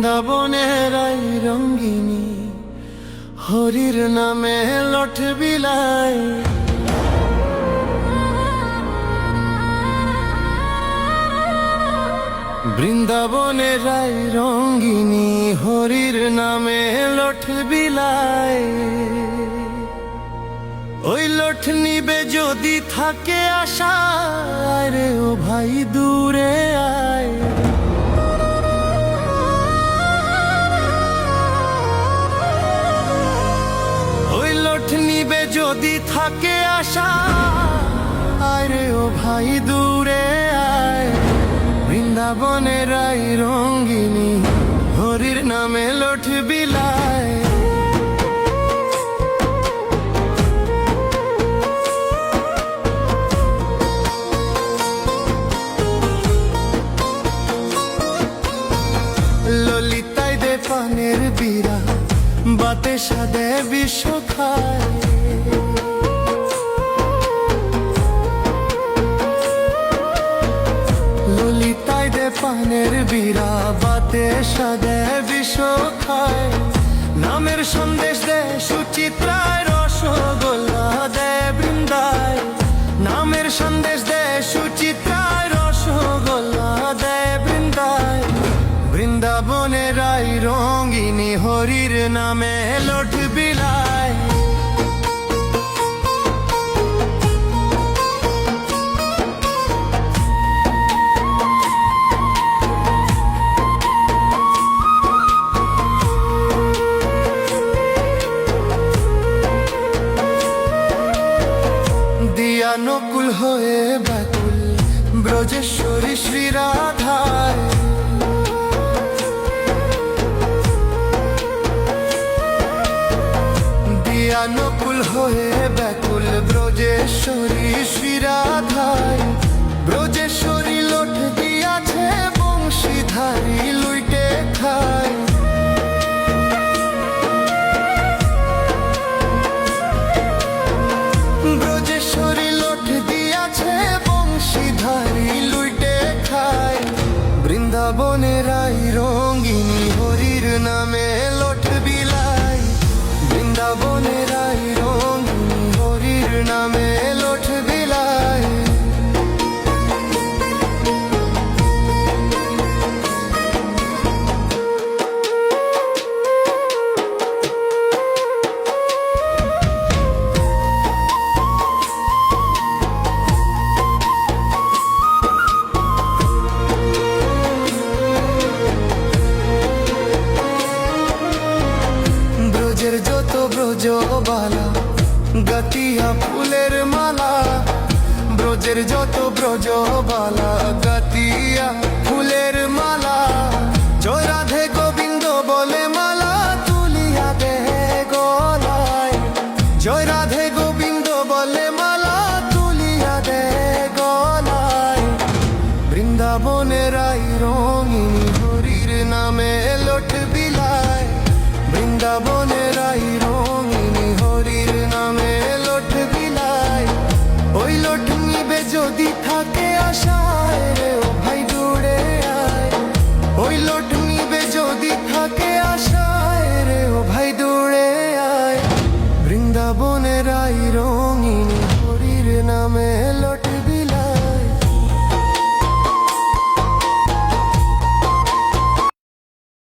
বৃন্দাবনের আই রঙ্গিনী হরির নামে লট বিলাই। বৃন্দাবনের আই রঙ্গিনী হরির নামে লট বিলাই। ওই লট নিবে যদি থাকে আশা রে ও ভাই দূরে আয়। ওই লট নিবে যদি থাকে আশা রে ও ভাই দূরে আয়। বৃন্দাবনের আই রঙ্গিনী হরির নামে লট বিলায়। ললিতায় দে পানের বীরা বাতে সাদে বিশ্ব খায়। ললিতায় দে পানের বীরা বাতে সাদে বিশ্ব খায়। নামের সন্দেশ দে সুচিত্রায় রসগোল্লা দে বৃন্দায়। নামের সন্দেশ দে সুচিত্রায় রসগোল্লা দে বৃন্দায়। বৃন্দাবনের আই রঙ্গিনী হরির নামে লট বিলায়। দিয়া নকুল হয়ে ব্যাকুল ব্রজেশ্বরী শ্রী রাধায়। নকুল হয়ে ব্যাকুল ব্রজেশ্বরী শ্রী রাধায়। ব্রজেশ্বরী লোট দিয়াছে বংশীধারী লুইটে খায়। ব্রজেশ্বরী লোট দিয়াছে বংশীধারী লুইটে খায়। বৃন্দাবনের আই রঙ্গিনী হরির নামে লট বিলায়। বৃন্দাবনের আই রঙ্গিনী হরির নামে লট বিলায়। ব্রজের যত ব্রজবালা গাতিয়া ফুলের মালা। ব্রজের যত ব্রজবালা গাতিয়া ফুলের মালা।